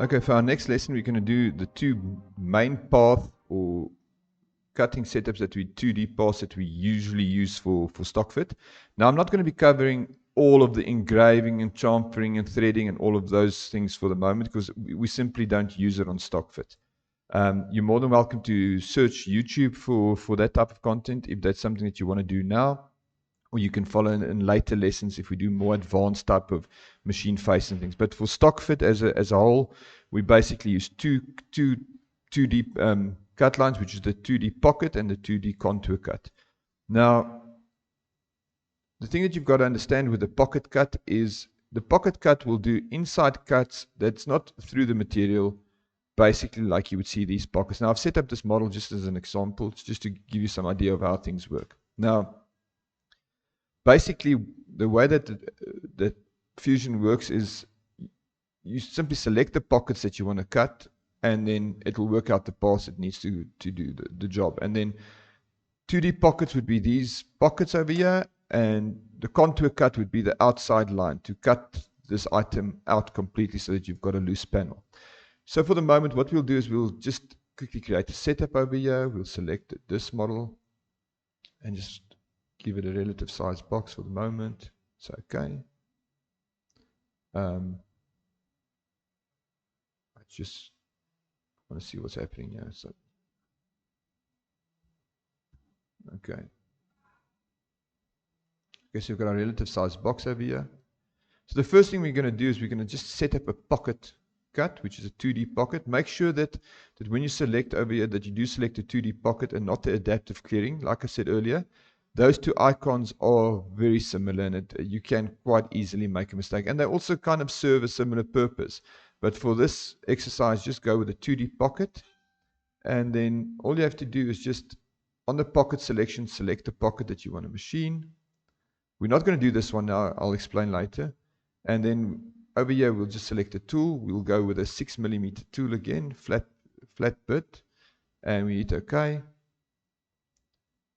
Okay, for our next lesson, we're going to do the two main path or cutting setups that we 2D paths that we usually use for stock fit. Now, I'm not going to be covering all of the engraving and chamfering and threading and all of those things for the moment because we simply don't use it on stock fit. You're more than welcome to search YouTube for that type of content if that's something that you want to do now, or you can follow in later lessons if we do more advanced type of machine face and things. But for stock fit as a whole, we basically use two 2D cut lines, which is the 2D pocket and the 2D contour cut. Now, the thing that you've got to understand with the pocket cut is the pocket cut will do inside cuts that's not through the material, basically like you would see these pockets. Now, I've set up this model just as an example, just to give you some idea of how things work. Now, basically, the way that Fusion works is you simply select the pockets that you want to cut, and then it will work out the paths it needs to do the job. And then 2D pockets would be these pockets over here, and the contour cut would be the outside line to cut this item out completely so that you've got a loose panel. So for the moment, what we'll do is we'll just quickly create a setup over here. We'll select this model and just give it a relative size box for the moment. It's okay. I just want to see what's happening here. So, okay. Okay, so we've got our relative size box over here. So the first thing we're going to do is we're going to just set up a pocket cut, which is a 2D pocket. Make sure that when you select over here that you do select a 2D pocket and not the adaptive clearing. Like I said earlier, those two icons are very similar, and you can quite easily make a mistake. And they also kind of serve a similar purpose. But for this exercise, just go with a 2D pocket. And then all you have to do is just, on the pocket selection, select the pocket that you want to machine. We're not going to do this one now. I'll explain later. And then over here, we'll just select a tool. We'll go with a 6mm tool again, flat bit. And we hit OK.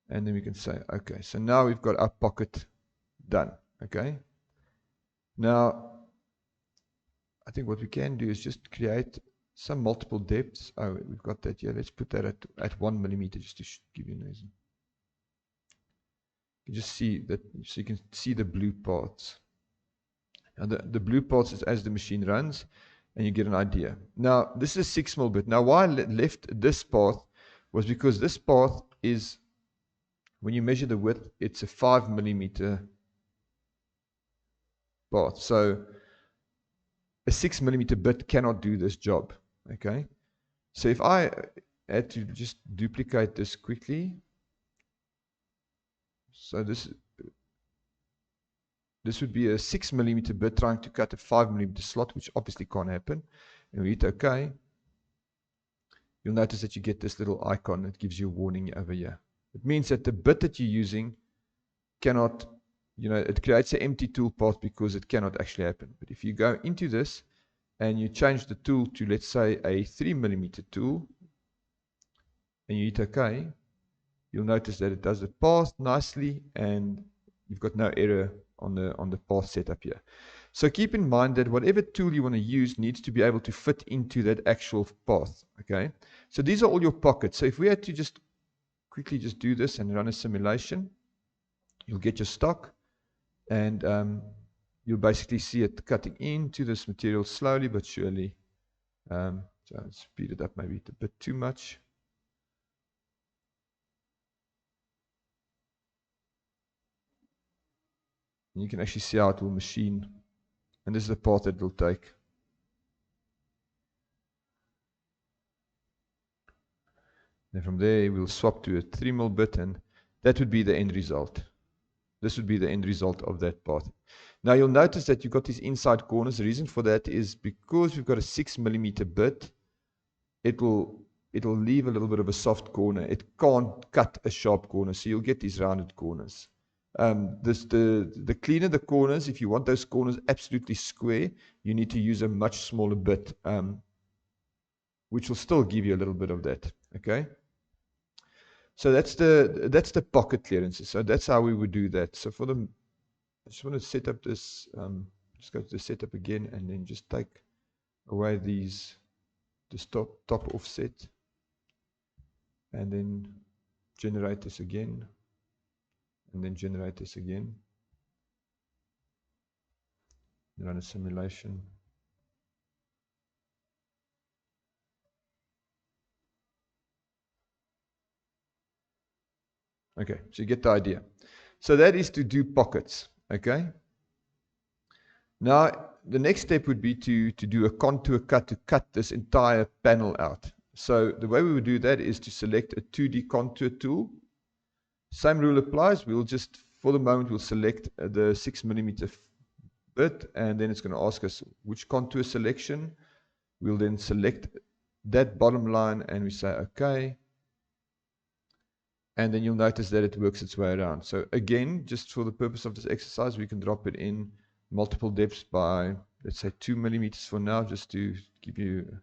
And then we can say, okay, so now we've got our pocket done, okay? Now, I think what we can do is just create some multiple depths. Oh, we've got that here. Let's put that at 1mm just to give you an reason. You can just see that, so you can see the blue parts. Now, the blue parts is as the machine runs, and you get an idea. Now, this is a 6mm bit. Now, why I left this path was because this path is, when you measure the width, it's a 5mm path. So a 6mm bit cannot do this job. Okay. So if I had to just duplicate this quickly, so this would be a 6mm bit trying to cut a 5mm slot, which obviously can't happen. And we hit OK. You'll notice that you get this little icon that gives you a warning over here. It means that the bit that you're using cannot, it creates an empty tool path because it cannot actually happen. But if you go into this and you change the tool to, let's say, a 3mm tool, and you hit OK, you'll notice that it does the path nicely, and you've got no error on the path setup here. So keep in mind that whatever tool you want to use needs to be able to fit into that actual path. Okay. So these are all your pockets. So if we had to just quickly just do this and run a simulation, you'll get your stock, and you'll basically see it cutting into this material slowly but surely. So I'll speed it up maybe a bit too much. And you can actually see how it will machine, and this is the path that it will take. Then from there, we'll swap to a 3mm bit, and that would be the end result. This would be the end result of that path. Now you'll notice that you've got these inside corners. The reason for that is because we've got a 6mm bit, it'll leave a little bit of a soft corner. It can't cut a sharp corner, so you'll get these rounded corners. The cleaner the corners, if you want those corners absolutely square, you need to use a much smaller bit, which will still give you a little bit of that. Okay. So that's the pocket clearances. So that's how we would do that. So for the I just want to set up this, just go to the setup again and then just take away this top offset and then generate this again and then generate this again. Run a simulation. Okay, so you get the idea. So that is to do pockets, okay? Now, the next step would be to do a contour cut to cut this entire panel out. So the way we would do that is to select a 2D contour tool. Same rule applies. We'll just, for the moment, we'll select the 6mm bit, and then it's going to ask us which contour selection. We'll then select that bottom line, and we say OK. And then you'll notice that it works its way around. So again, just for the purpose of this exercise, we can drop it in multiple depths by, let's say, 2mm for now, just to give you a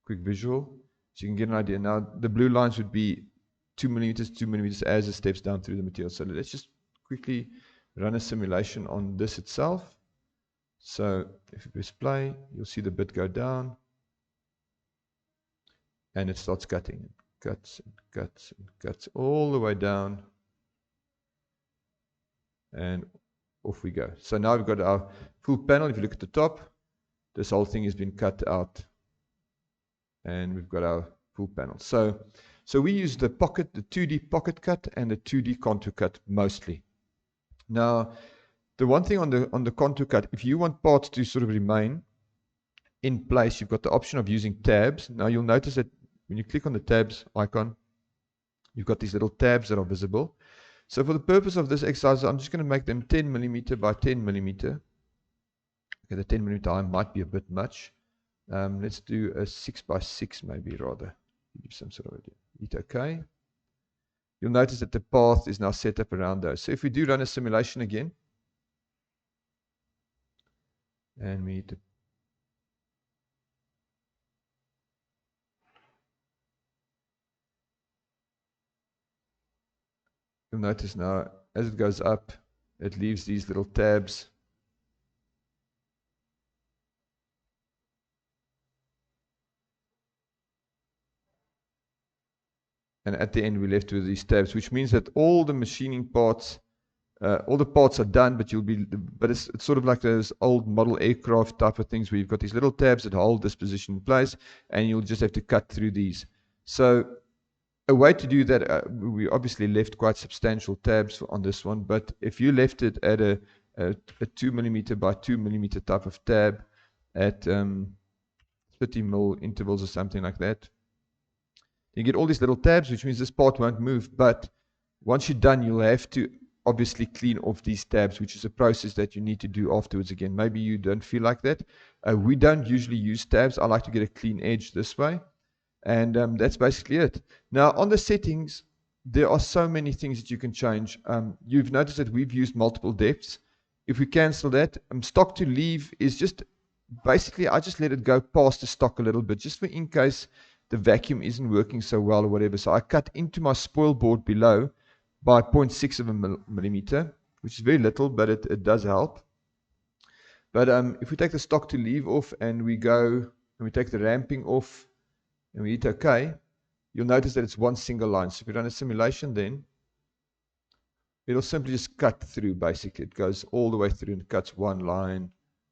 quick visual. So you can get an idea. Now, the blue lines would be 2mm as it steps down through the material. So let's just quickly run a simulation on this itself. So if you press play, you'll see the bit go down. And it starts cutting. Cuts and cuts and cuts all the way down. And off we go. So now we've got our full panel. If you look at the top, this whole thing has been cut out. And we've got our full panel. So we use the pocket, the 2D pocket cut and the 2D contour cut mostly. Now, the one thing on the contour cut, if you want parts to sort of remain in place, you've got the option of using tabs. Now you'll notice that when you click on the tabs icon, you've got these little tabs that are visible. So for the purpose of this exercise, I'm just going to make them 10mm by 10mm. Okay, the 10mm high might be a bit much. Let's do a 6x6 maybe rather. Give some sort of idea. Hit OK. You'll notice that the path is now set up around those. So if we do run a simulation again, and we hit the you'll notice now, as it goes up, it leaves these little tabs. And at the end, we're left with these tabs, which means that all the machining parts, all the parts are done, but it's sort of like those old model aircraft type of things where you've got these little tabs that hold this position in place, and you'll just have to cut through these. So a way to do that, we obviously left quite substantial tabs on this one, but if you left it at a 2mm by 2mm type of tab at 30mm intervals or something like that, you get all these little tabs, which means this part won't move. But once you're done, you'll have to obviously clean off these tabs, which is a process that you need to do afterwards again. Maybe you don't feel like that. We don't usually use tabs. I like to get a clean edge this way. And that's basically it. Now, on the settings, there are so many things that you can change. You've noticed that we've used multiple depths. If we cancel that, stock to leave is just, basically, I just let it go past the stock a little bit, just for in case the vacuum isn't working so well or whatever. So I cut into my spoil board below by 0.6 of a millimeter, which is very little, but it does help. But if we take the stock to leave off and we go, and we take the ramping off, and we hit OK, you'll notice that it's one single line. So if we run a simulation then, it'll simply just cut through basically. It goes all the way through and cuts one line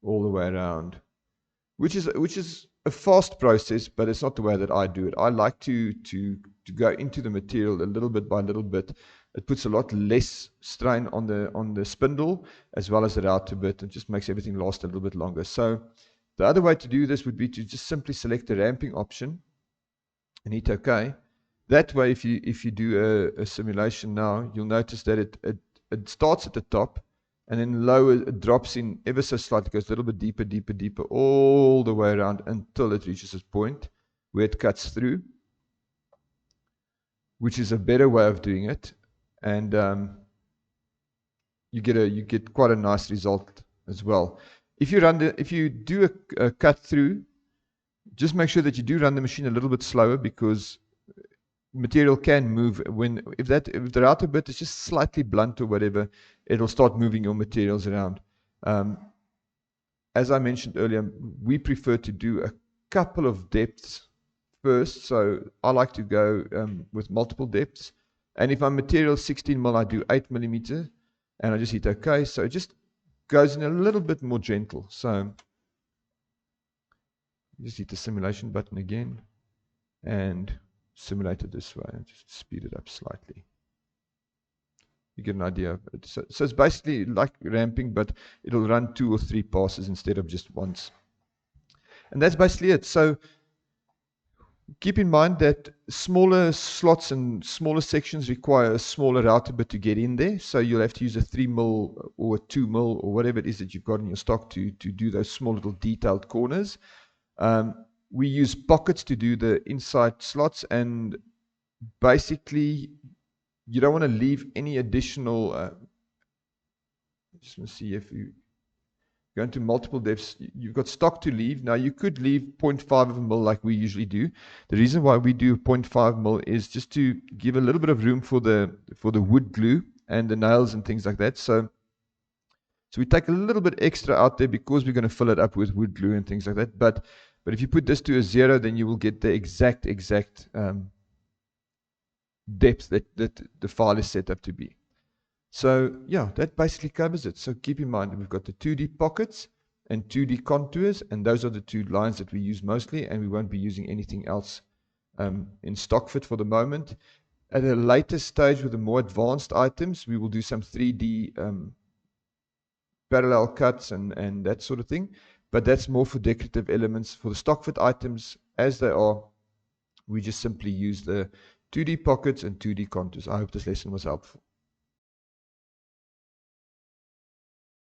all the way around, which is a fast process, but it's not the way that I do it. I like to go into the material a little bit by little bit. It puts a lot less strain on the spindle as well as the router bit. It just makes everything last a little bit longer. So the other way to do this would be to just simply select the ramping option and hit OK. That way, if you do a simulation now, you'll notice that it starts at the top and then lower, it drops in ever so slightly, goes a little bit deeper, deeper, deeper, all the way around until it reaches this point where it cuts through, which is a better way of doing it. And you get quite a nice result as well. If you do a cut through, just make sure that you do run the machine a little bit slower, because material can move if the router bit is just slightly blunt or whatever, it'll start moving your materials around. As I mentioned earlier, we prefer to do a couple of depths first. So I like to go with multiple depths. And if my material is 16 mil, I do 8 millimeter, and I just hit OK. So it just goes in a little bit more gentle. So just hit the simulation button again and simulate it this way. Just speed it up slightly. You get an idea of it. So it's basically like ramping, but it'll run 2 or 3 passes instead of just once. And that's basically it. So keep in mind that smaller slots and smaller sections require a smaller router bit to get in there. So you'll have to use a 3 mil or a 2 mil or whatever it is that you've got in your stock to do those small little detailed corners. We use pockets to do the inside slots, and basically you don't want to leave any additional just want to see if you go into multiple depths, you've got stock to leave. Now you could leave 0.5 of a mil like we usually do. The reason why we do 0.5 mil is just to give a little bit of room for the wood glue and the nails and things like that. So we take a little bit extra out there because we're going to fill it up with wood glue and things like that. But if you put this to a 0, then you will get the exact depth that the file is set up to be. So yeah, that basically covers it. So keep in mind that we've got the 2D pockets and 2D contours, and those are the 2 lines that we use mostly, and we won't be using anything else in StockFit for the moment. At a later stage with the more advanced items, we will do some 3D parallel cuts and that sort of thing, but that's more for decorative elements. For the StockFit items as they are, we just simply use the 2D pockets and 2D contours. I hope this lesson was helpful.